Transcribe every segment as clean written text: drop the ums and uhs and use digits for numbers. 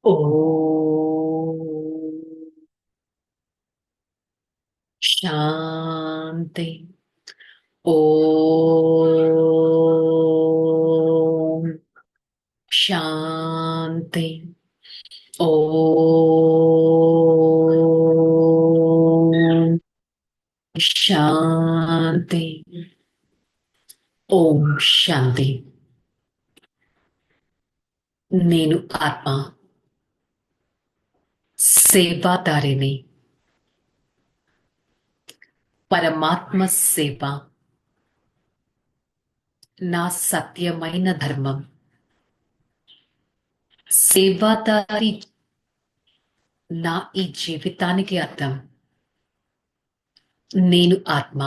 ఓం శాంతి. ఓం శాంతి. ఓం శాంతి. ఓం శాంతి. నేను ఆత్మ, సేవాదారిని. పరమాత్మ సేవ నా సత్యమైన ధర్మం. సేవాదారి నా ఈ జీవితానికి అర్థం. నేను ఆత్మ,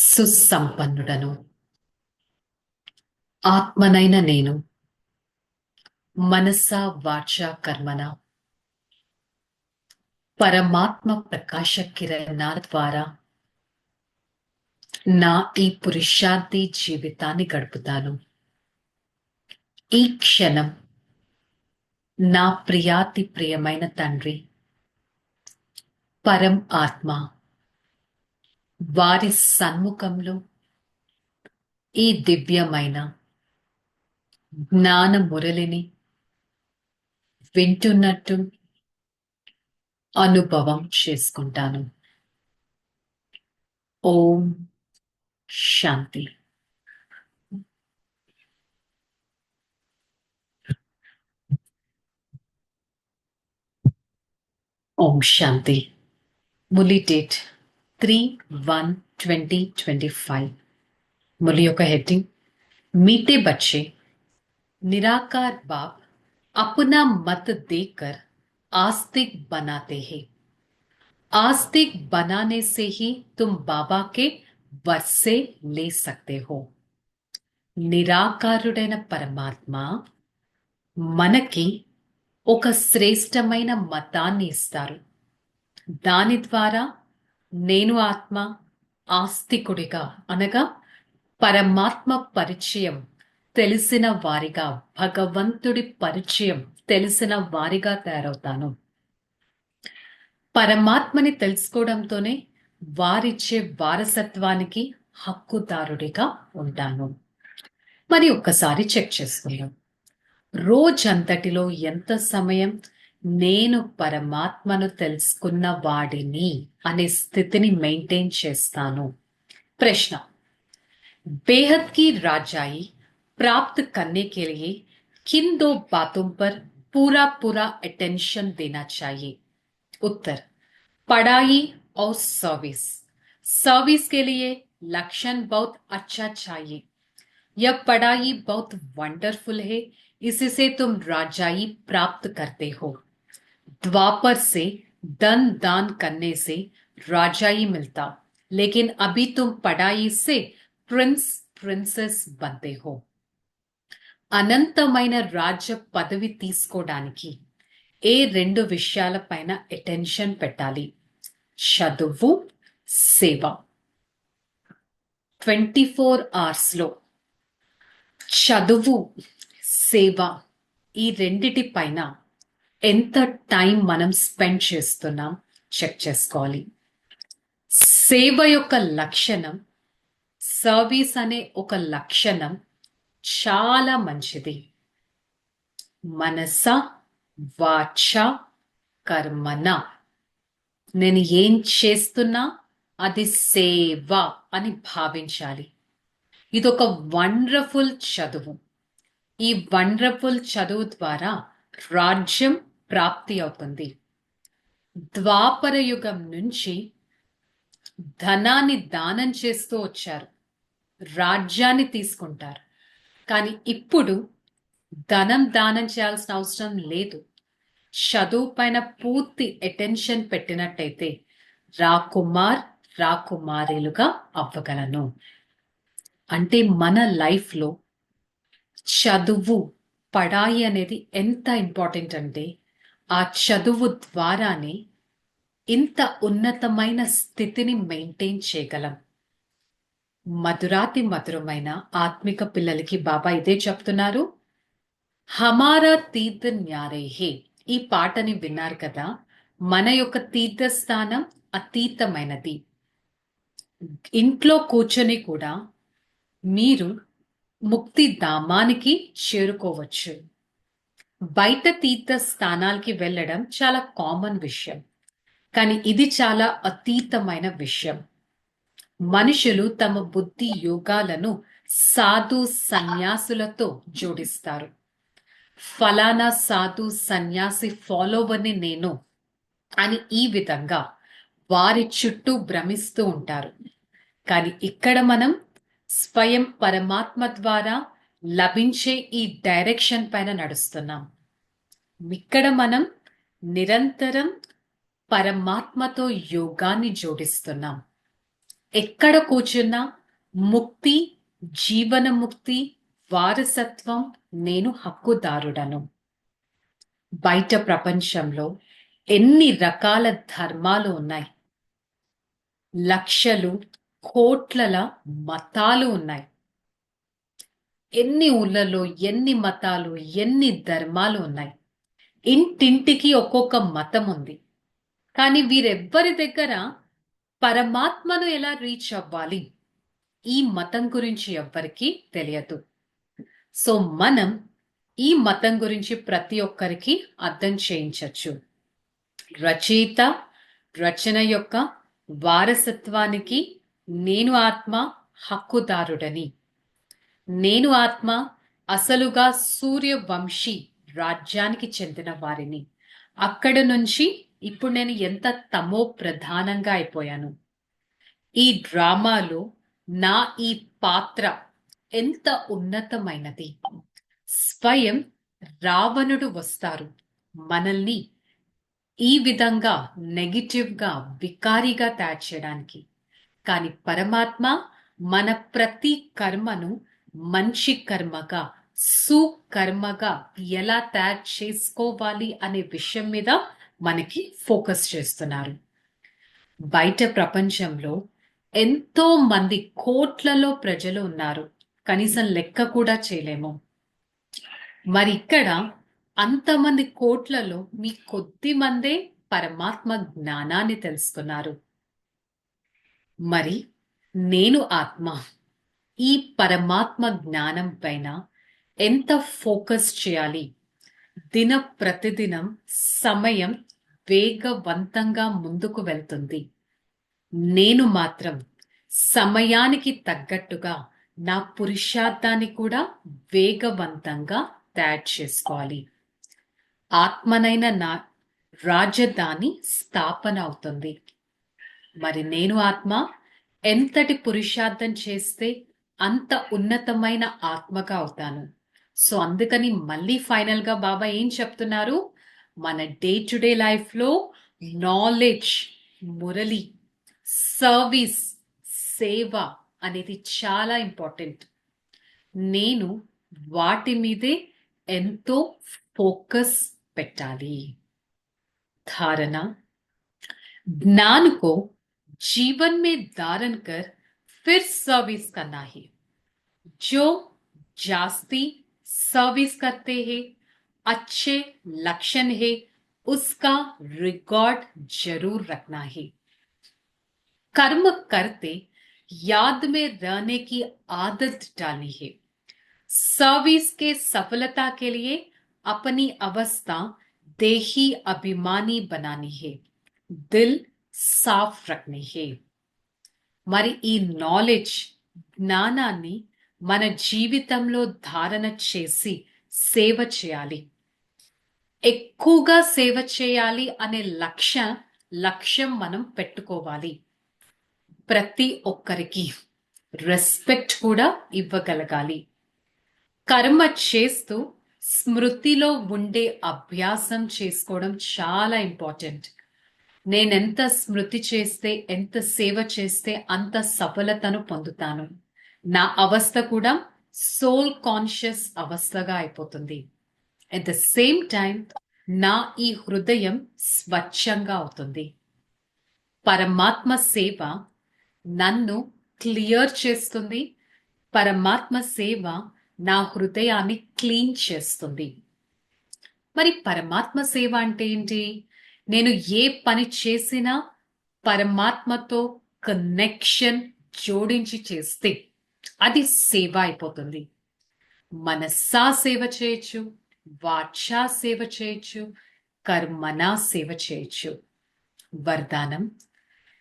సుసంపన్నుడను. ఆత్మనైన నేను మనస వాచ కర్మన పరమాత్మ ప్రకాశ కిరణాల ద్వారా నా ఈ పురుషార్థి జీవితాన్ని గడుపుతాను. ఈ క్షణం నా ప్రియాతి ప్రియమైన తండ్రి పరం ఆత్మ వారి సన్ముఖంలో ఈ దివ్యమైన జ్ఞాన మురళిని వింటున్నట్టు అనుభవం చేసుకుంటాను. ఓం శాంతి. ఓం శాంతి. ములి డేట్ 3/1/2025. ములి యొక్క హెడ్డింగ్, मीठे बच्चे निराकार बाप अपना मत देकर आस्तिक बनाते हैं. आस्तिक बनाने से ही तुम बाबा के वर्षे ले सकते हो. నిరాకారుడైన పరమాత్మ మనకి ఒక శ్రేష్టమైన మతాన్ని ఇస్తారు. దాని ద్వారా నేను ఆత్మ ఆస్తికుడిగా అనగా పరమాత్మ పరిచయం తెలిసిన వారిగా, భగవంతుడి పరిచయం తెలిసిన వారిగా తయారవుతాను. పరమాత్మని తెలుసుకోవడంతోనే వారిచ్చే వారసత్వానికి హక్కుదారుడిగా ఉంటాను. మరి ఒక్కసారి చెక్ చేసుకుందాం. రోజంతటిలో ఎంత సమయం నేను పరమాత్మను తెలుసుకున్న వాడిని అనే స్థితిని మెయింటైన్ చేస్తాను? ప్రశ్న, बेहद की राजाई प्राप्त करने के लिए किन दो बातों पर पूरा पूरा अटेंशन देना चाहिए? उत्तर, पढ़ाई और सर्विस. सर्विस के लिए लक्षण बहुत अच्छा चाहिए. यह पढ़ाई बहुत वंडरफुल है, इसी से तुम राजाई प्राप्त करते हो. द्वापर से धन दान करने से राजाई मिलता, लेकिन अभी तुम पढ़ाई से ప్రిన్స్ ప్రిన్సెస్ బంతే హో. అనంతమైన రాజ్య పదవి తీసుకోవడానికి ఏ రెండు విషయాలపైన అటెన్షన్ పెట్టాలి? చదువు, సేవ. 24 hours లో చదువు, సేవ ఈ రెండిటి పైన ఎంత టైం మనం స్పెండ్ చేస్తున్నాం చెక్ చేసుకోవాలి. సేవ యొక్క లక్షణం, సర్వీస్ అనే ఒక లక్షణం చాలా మంచిది. మనస వాచ కర్మన నేను ఏం చేస్తున్నా అది సేవ అని భావించాలి. ఇదొక వండర్ఫుల్ చదువు. ఈ వండర్ఫుల్ చదువు ద్వారా రాజ్యం ప్రాప్తి అవుతుంది. ద్వాపర యుగం నుంచి ధనాన్ని దానం చేస్తూ వచ్చారు, రాజ్యాన్ని తీసుకుంటారు. కానీ ఇప్పుడు ధనం దానం చేయాల్సిన అవసరం లేదు. చదువు పైన పూర్తి అటెన్షన్ పెట్టినట్టయితే రాకుమార్ రాకుమారీలుగా అవ్వగలను. అంటే మన లైఫ్లో చదువు, పడాయి అనేది ఎంత ఇంపార్టెంట్ అంటే ఆ చదువు ద్వారానే ఇంత ఉన్నతమైన స్థితిని మెయింటైన్ చేయగలం. మధురాతి మధురమైన ఆత్మిక పిల్లలకి బాబా ఇదే చెప్తున్నారు, హమారా తీర్థ న్యారే హే. ఈ పాటని విన్నారు కదా. మన యొక్క తీర్థస్థానం అతీతమైనది. ఇంట్లో కూర్చొని కూడా మీరు ముక్తి ధామానికి చేరుకోవచ్చు. బయట తీర్థ స్థానాలకి వెళ్ళడం చాలా కామన్ విషయం, కానీ ఇది చాలా అతీతమైన విషయం. మనుషులు తమ బుద్ధి యోగాలను సాధు సన్యాసులతో జోడిస్తారు. ఫలానా సాధు సన్యాసి ఫాలోవర్ని నేను అని ఈ విధంగా వారి చుట్టూ భ్రమిస్తూ ఉంటారు. కానీ ఇక్కడ మనం స్వయం పరమాత్మ ద్వారా లభించే ఈ డైరెక్షన్ పైన నడుస్తున్నాం. ఇక్కడ మనం నిరంతరం పరమాత్మతో యోగాన్ని జోడిస్తున్నాం. ఎక్కడ కూర్చున్నా ముక్తి, జీవన ముక్తి, వారసత్వం, నేను హక్కుదారుడను. బయట ప్రపంచంలో ఎన్ని రకాల ధర్మాలు ఉన్నాయి, లక్షలు కోట్లల మతాలు ఉన్నాయి. ఎన్ని ఊళ్ళలో ఎన్ని మతాలు, ఎన్ని ధర్మాలు ఉన్నాయి. ఇంటింటికి ఒక్కొక్క మతం ఉంది. కానీ వీరెవ్వరి దగ్గర పరమాత్మను ఎలా రీచ్ అవ్వాలి, ఈ మతం గురించి ఎవ్వరికీ తెలియదు. సో మనం ఈ మతం గురించి ప్రతి ఒక్కరికి అర్థం చేయించవచ్చు. రచయిత రచన యొక్క వారసత్వానికి నేను ఆత్మ హక్కుదారుడని. నేను ఆత్మ అసలుగా సూర్యవంశీ రాజ్యానికి చెందిన వారిని. అక్కడ నుంచి ఇప్పుడు నేను ఎంత తమో ప్రధానంగా అయిపోయాను. ఈ డ్రామాలో నా ఈ పాత్ర ఎంత ఉన్నతమైనది. స్వయం రావణుడు వస్తారు మనల్ని ఈ విధంగా నెగిటివ్గా, వికారిగా తయారు చేయడానికి. కానీ పరమాత్మ మన ప్రతి కర్మను మంచి కర్మగా, సుకర్మగా ఎలా తయారు చేసుకోవాలి అనే విషయం మీద మనకి ఫోకస్ చేస్తున్నారు. బయట ప్రపంచంలో ఎంతో మంది కోట్లలో ప్రజలు ఉన్నారు, కనీసం లెక్క కూడా చేయలేము. మరి ఇక్కడ అంతమంది కోట్లలో మీ కొద్ది మందే పరమాత్మ జ్ఞానాన్ని తెలుసుకున్నారు. మరి నేను ఆత్మ ఈ పరమాత్మ జ్ఞానం పైన ఎంత ఫోకస్ చేయాలి? దిన ప్రతిదినం సమయం వేగవంతంగా ముందుకు వెళ్తుంది. నేను మాత్రం సమయానికి తగ్గట్టుగా నా పురుషార్థాన్ని కూడా వేగవంతంగా తయారు చేసుకోవాలి. ఆత్మనైన నా రాజధాని స్థాపన అవుతుంది. మరి నేను ఆత్మ ఎంతటి పురుషార్థం చేస్తే అంత ఉన్నతమైన ఆత్మగా అవుతాను. సో అందుకని మళ్ళీ ఫైనల్ గా బాబా ఏం చెప్తున్నారు? మన డే టు డే లైఫ్ లో నాలెడ్జ్, మురళి, సర్వీస్, సేవ అనేది చాలా ఇంపార్టెంట్. నేను వాటి మీదే ఎంతో ఫోకస్ పెట్టాలి. धारणा, ज्ञान को जीवन में धारण कर फिर सर्विस करना है. जो जास्ती सर्विस करते हैं, अच्छे लक्षण है, उसका रिकॉर्ड जरूर रखना है. कर्म करते याद में रहने की आदत डालनी है. सर्विस के सफलता के लिए अपनी अवस्था देही अभिमानी बनानी है, दिल साफ रखनी है. మరి ఈ నాలెడ్జ్, జ్ఞానాన్ని మన జీవితంలో ధారణ చేసి సేవ చేయాలి. ఎక్కువగా సేవ చేయాలి అనే లక్ష్యం మనం పెట్టుకోవాలి. ప్రతి ఒక్కరికి రెస్పెక్ట్ కూడా ఇవ్వగలగాలి. కర్మ చేస్తూ స్మృతిలో ఉండే అభ్యాసం చేసుకోవడం చాలా ఇంపార్టెంట్. నేనెంత స్మృతి చేస్తే, ఎంత సేవ చేస్తే అంత సఫలతను పొందుతాను. నా అవస్థ కూడా సోల్ కాన్షియస్ అవస్థగా అయిపోతుంది. అట్ ద సేమ్ టైం నా ఈ హృదయం స్వచ్ఛంగా అవుతుంది. పరమాత్మ సేవ నన్ను క్లియర్ చేస్తుంది. పరమాత్మ సేవ నా హృదయాన్ని క్లీన్ చేస్తుంది. మరి పరమాత్మ సేవ అంటే ఏంటి? నేను ఏ పని చేసినా పరమాత్మతో కనెక్షన్ జోడించి చేస్తే అది సేవ అయిపోతుంది. మనస్సా సేవ చేయొచ్చు, వాచా సేవ చేయొచ్చు, కర్మనా సేవ చేయొచ్చు. वरदानम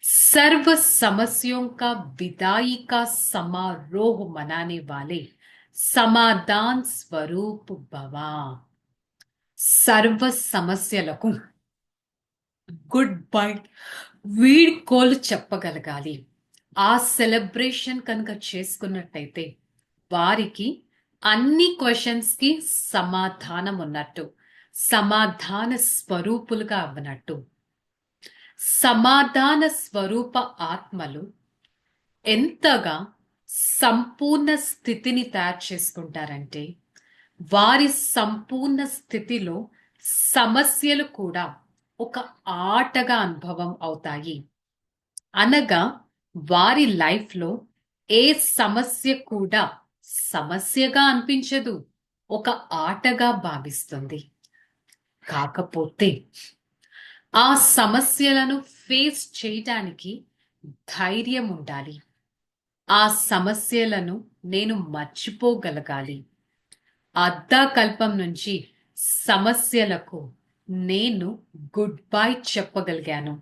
सर्व समस्यों का विदाई का समारोह मनाने वाले समाधान स्वरूप भवा. సర్వ సమస్యలకు గుడ్ బై వీడ్కోలు చెప్పగలగాలి. ఆ సెలబ్రేషన్ కనుక చేసుకున్నట్టయితే వారికి అన్ని క్వశ్చన్స్ కి సమాధానం ఉన్నట్టు, సమాధాన స్వరూపులుగా అవ్వనట్టు. సమాధాన స్వరూప ఆత్మలు ఎంతగా సంపూర్ణ స్థితిని తయారు చేసుకుంటారంటే వారి సంపూర్ణ స్థితిలో సమస్యలు కూడా ఒక ఆటగా అనుభవం అవుతాయి. అనగా వారి లైఫ్లో ఏ సమస్య కూడా సమస్యగా అనిపించదు, ఒక ఆటగా భావిస్తుంది. కాకపోతే ఆ సమస్యలను ఫేస్ చేయడానికి ధైర్యం ఉండాలి. ఆ సమస్యలను నేను మర్చిపోగలగాలి. అర్ధాకల్పం నుంచి సమస్యలకు నేను గుడ్ బై చెప్పగలిగాను.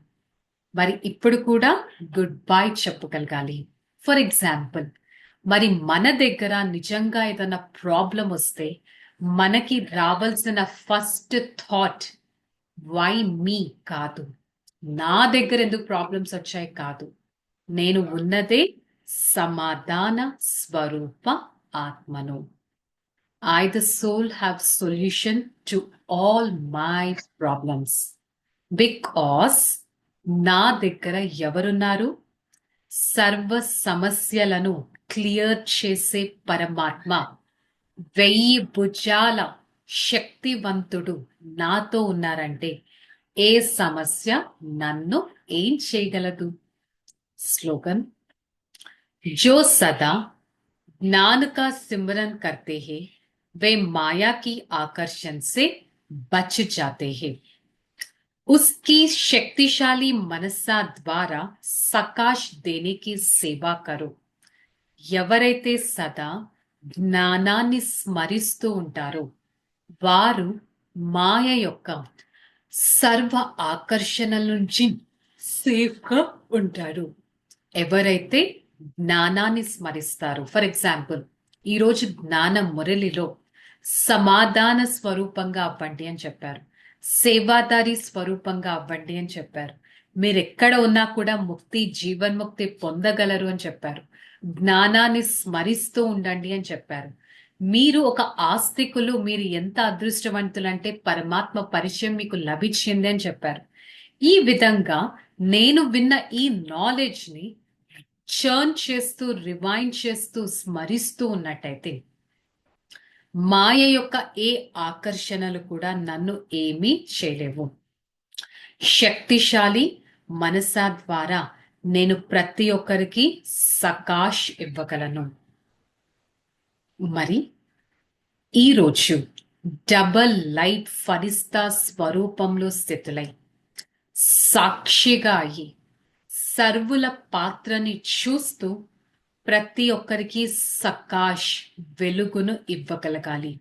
మరి ఇప్పుడు కూడా గుడ్ బై చెప్పగలగాలి. ఫర్ ఎగ్జాంపుల్, మరి మన దగ్గర నిజంగా ఏదైనా ప్రాబ్లం వస్తే మనకి రావాల్సిన ఫస్ట్ థాట్ వై మీ కాదు, నా దగ్గర ఎందుకు ప్రాబ్లమ్స్ వచ్చాయి కాదు, నేను ఉన్నదే సమాధాన స్వరూప ఆత్మను. I, the soul, have solution to all my problems. Because నా దగ్గర ఎవరున్నారు? సర్వ సమస్యలను క్లియర్ చేసే పరమాత్మ, 1000 భుజాల శక్తివంతుడు నాతో ఉన్నారంటే ఏ సమస్య నన్ను ఏం చేయగలదు? స్లోగన్, जो सदा ज्ञान का सिमरन करते हैं वे माया की आकर्षण से बच जाते हैं. उसकी शक्तिशाली मनसा द्वारा सकाश देने की सेवा करो. ఎవరైతే సదా జ్ఞానాన్ని స్మరిస్తూ ఉంటారో వారు మాయ యొక్క సర్వ ఆకర్షణల నుంచి సేఫ్గా ఉంటారు. ఎవరైతే జ్ఞానాన్ని స్మరిస్తారు, ఫర్ ఎగ్జాంపుల్ ఈరోజు జ్ఞాన మురళిలో సమాధాన స్వరూపంగా అవ్వండి అని చెప్పారు, సేవాదారి స్వరూపంగా అవ్వండి అని చెప్పారు, మీరు ఎక్కడ ఉన్నా కూడా ముక్తి జీవన్ముక్తి పొందగలరు అని చెప్పారు, జ్ఞానాన్ని స్మరిస్తూ ఉండండి అని చెప్పారు. మీరు ఒక ఆస్తికులు, మీరు ఎంత అదృష్టవంతులు అంటే పరమాత్మ పరిచయం మీకు లభించింది అని చెప్పారు. ఈ విధంగా నేను విన్న ఈ నాలెడ్జ్ ని చర్న్ చేస్తూ రివైండ్ చేస్తూ స్మరిస్తూ ఉన్నట్టయితే మాయ యొక్క ఏ ఆకర్షణలు కూడా నన్ను ఏమీ చేయలేవు. శక్తిశాలి మనసా ద్వారా నేను ప్రతి ఒక్కరికి సకాష్ ఇవ్వగలను. మరి ఈరోజు డబల్ లైట్ ఫరిస్తా స్వరూపంలో స్థితులై సాక్షిగా అయి సర్వుల పాత్రని చూస్తూ ప్రతి ఒక్కరికి సకాష్ వెలుగును ఇవ్వగలగాలి.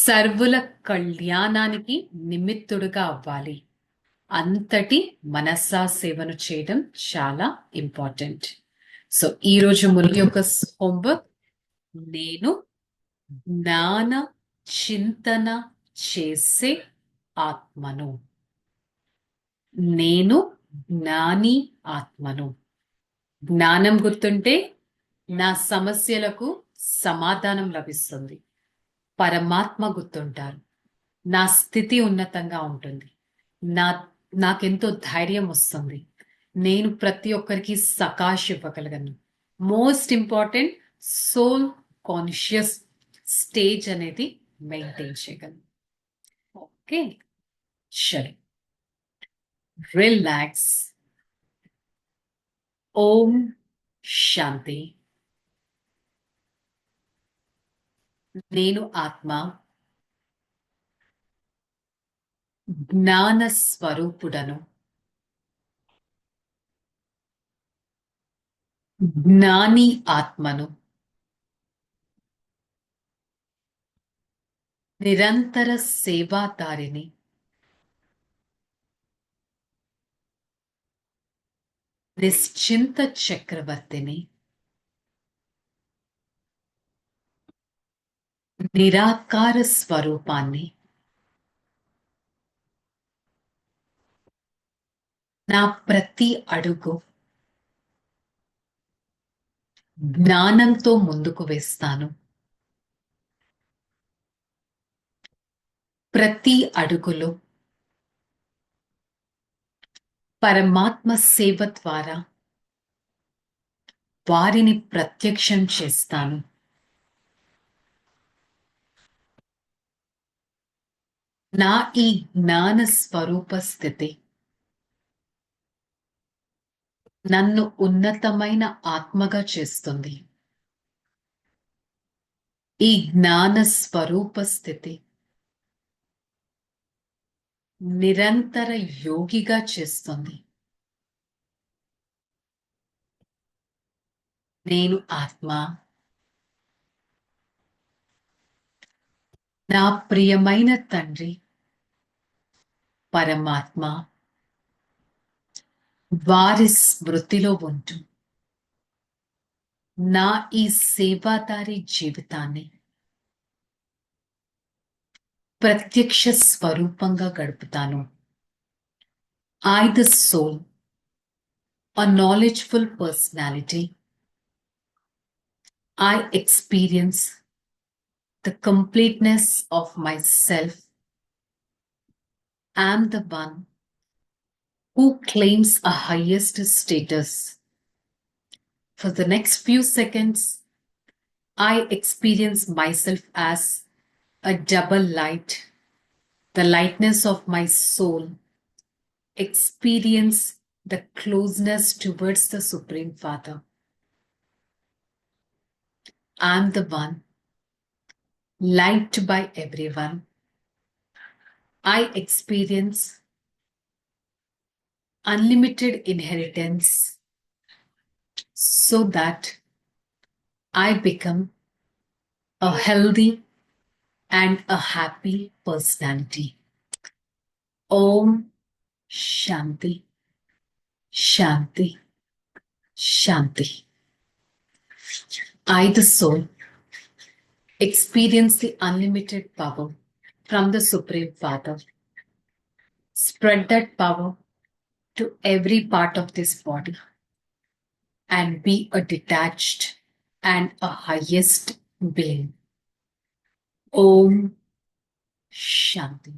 సర్వుల కళ్యాణానికి నిమిత్తుడుగా అవ్వాలి. అంతటి మనసా సేవను చేయడం చాలా ఇంపార్టెంట్. సో ఈరోజు మురళి యొక్క హోంవర్క్, నేను జ్ఞాన చింతన చేసే ఆత్మను. నేను జ్ఞాని ఆత్మను. జ్ఞానం గుర్తుంటే నా సమస్యలకు సమాధానం లభిస్తుంది. పరమాత్మ గుర్తుంటారు, నా స్థితి ఉన్నతంగా ఉంటుంది, నాకెంతో ధైర్యం వస్తుంది, నేను ప్రతి ఒక్కరికి సకాష్ ఇవ్వగలను. Most important, soul conscious stage అనేది మెయింటైన్ చేయగలను. ఓకే, సరే, రిలాక్స్. ఓం శాంతి. నేను ఆత్మ జ్ఞాన స్వరూపుడను. జ్ఞాని ఆత్మను. నిరంతర సేవాదారిని. నిశ్చింత చక్రవర్తిని. నిరాకార స్వరూపాన్ని. నా ప్రతి అడుగు జ్ఞానంతో ముందుకు వేస్తాను. ప్రతి అడుగులో పరమాత్మ సేవ ద్వారా వారిని ప్రత్యక్షం చేస్తాను. నా ఈ జ్ఞాన స్వరూప స్థితి నన్ను ఉన్నతమైన ఆత్మగా చేస్తుంది. ఈ జ్ఞాన స్వరూప స్థితి నిరంతర యోగిగా చేస్తుంది. నేను ఆత్మ. నా ప్రియమైన తండ్రి పరమాత్మ వారి స్మృతిలో ఉంటూ నా ఈ సేవాదారి జీవితాన్ని ప్రత్యక్ష స్వరూపంగా గడుపుతాను. I, the soul, a knowledgeful personality, I experience the completeness of myself. I am the one who claims a highest status. For the next few seconds, I experience myself as a double light, the lightness of my soul. Experience the closeness towards the Supreme Father. I am the one liked by everyone. I experience unlimited inheritance so that I become a healthy and a happy personality. Om Shanti, Shanti, Shanti. I, the soul, experience the unlimited power from the Supreme Father. Spread that power to every part of this body and be a detached and a highest being. Om Shanti.